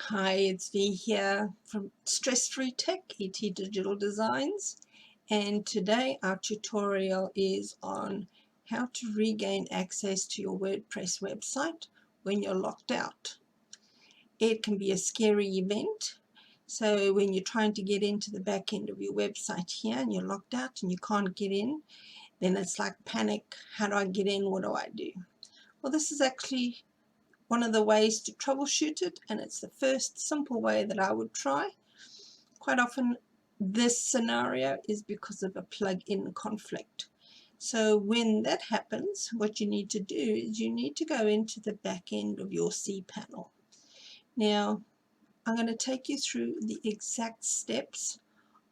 Hi, it's V here from Stress Free Tech, ET Digital Designs, and today our tutorial is on how to regain access to your WordPress website when you're locked out. It can be a scary event, so when you're trying to get into the back end of your website here and you're locked out and you can't get in, then it's like panic. How do I get in? What do I do? Well, this is actually one of the ways to troubleshoot it, and it's the first simple way that I would try. Quite often this scenario is because of a plug-in conflict. So when that happens, what you need to do is you need to go into the back end of your cPanel. Now I'm going to take you through the exact steps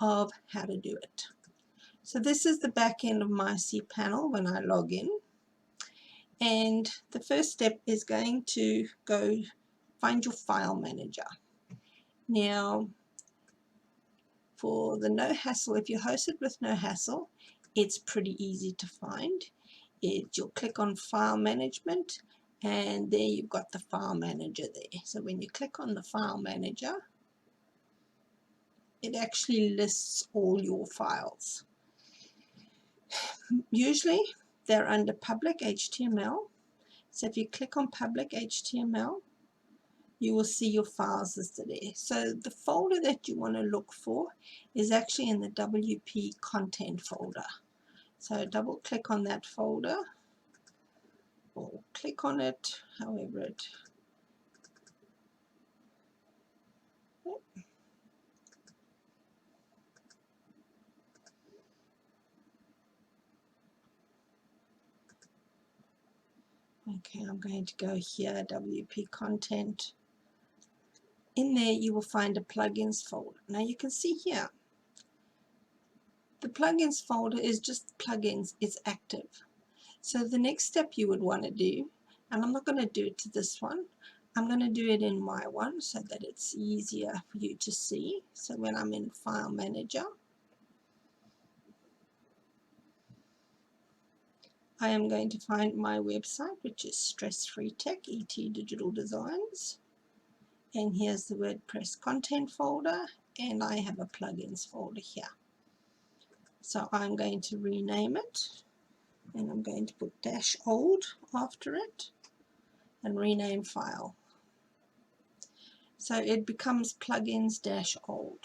of how to do it. So this is the back end of my cPanel when I log in. And the first step is going to go find your file manager. Now, for the no hassle, if you host it with no hassle, it's pretty easy to find. You'll click on file management, and there you've got the file manager there. So when you click on the file manager, it actually lists all your files. Usually they're under public HTML. So if you click on public HTML, you will see your files listed there. So the folder that you want to look for is actually in the WP content folder. So double click on that folder, or click on it, however it. Okay, I'm going to go here, WP content. In there you will find a plugins folder. Now you can see here, the plugins folder is just plugins, it's active. So the next step you would want to do, and I'm not going to do it to this one, I'm going to do it in my one so that it's easier for you to see. So when I'm in File Manager, I am going to find my website, which is Stress Free Tech, ET Digital Designs. And here's the WordPress content folder, and I have a plugins folder here. So I'm going to rename it, and I'm going to put -old after it and rename file. So it becomes plugins-old.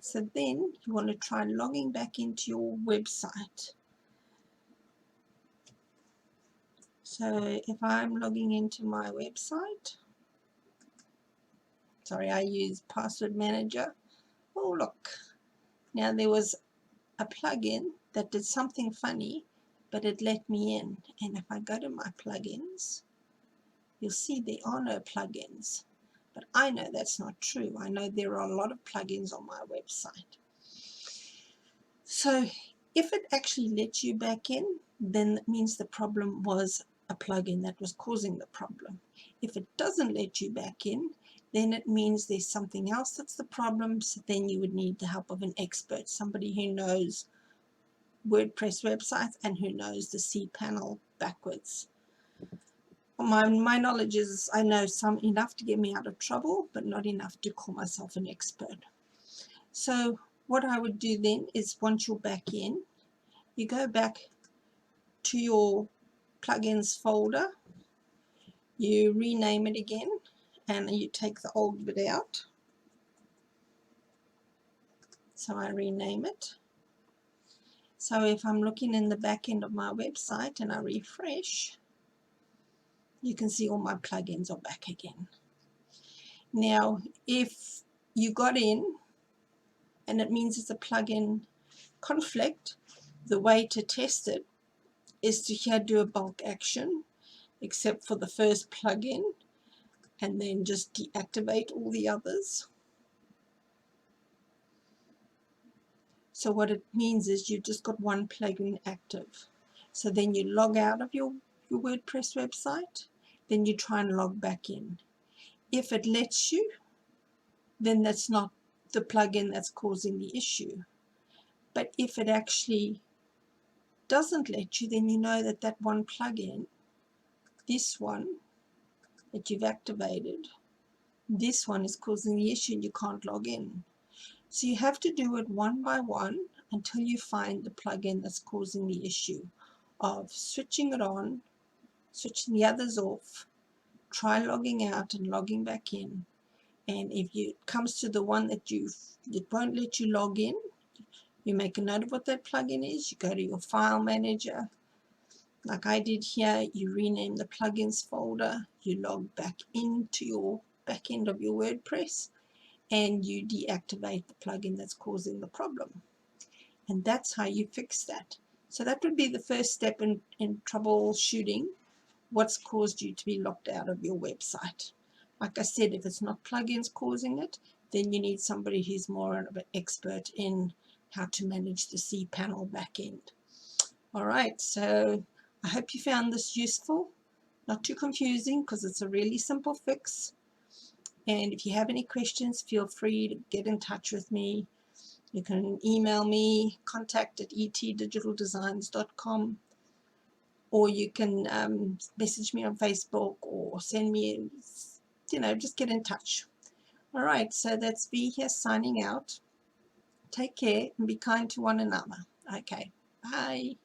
So then you want to try logging back into your website. So if I'm logging into my website, sorry, I use password manager. Oh, look, now there was a plugin that did something funny, but it let me in. And if I go to my plugins, you'll see there are no plugins. But I know that's not true. I know there are a lot of plugins on my website. So if it actually lets you back in, then that means the problem was a plugin that was causing the problem. If it doesn't let you back in, then it means there's something else that's the problem. So then you would need the help of an expert, somebody who knows WordPress websites and who knows the cPanel backwards. My knowledge is I know some enough to get me out of trouble, but not enough to call myself an expert. So what I would do then is once you're back in, you go back to your plugins folder, you rename it again, and you take the old bit out. So I rename it. So if I'm looking in the back end of my website and I refresh, you can see all my plugins are back again. Now, if you got in and it means it's a plugin conflict, the way to test it is to here do a bulk action, except for the first plugin, and then just deactivate all the others. So what it means is you've just got one plugin active. So then you log out of your WordPress website, then you try and log back in. If it lets you, then that's not the plugin that's causing the issue. But if it actually doesn't let you, then you know that that one plugin, this one that you've activated, This one is causing the issue and you can't log in. So you have to do it one by one until you find the plugin that's causing the issue of switching it on, switching the others off, try logging out and logging back in. And if it comes to the one that it won't let you log in, you make a note of what that plugin is, you go to your file manager, like I did here, you rename the plugins folder, you log back into your back end of your WordPress, and you deactivate the plugin that's causing the problem. And that's how you fix that. So that would be the first step in troubleshooting what's caused you to be locked out of your website. Like I said, if it's not plugins causing it, then you need somebody who's more of an expert in how to manage the cPanel backend. All right, so I hope you found this useful, not too confusing, because it's a really simple fix. And if you have any questions, feel free to get in touch with me. You can email me, contact@etdigitaldesigns.com, or you can message me on Facebook or send me, just get in touch. All right, so that's V here signing out. Take care and be kind to one another. Okay, bye.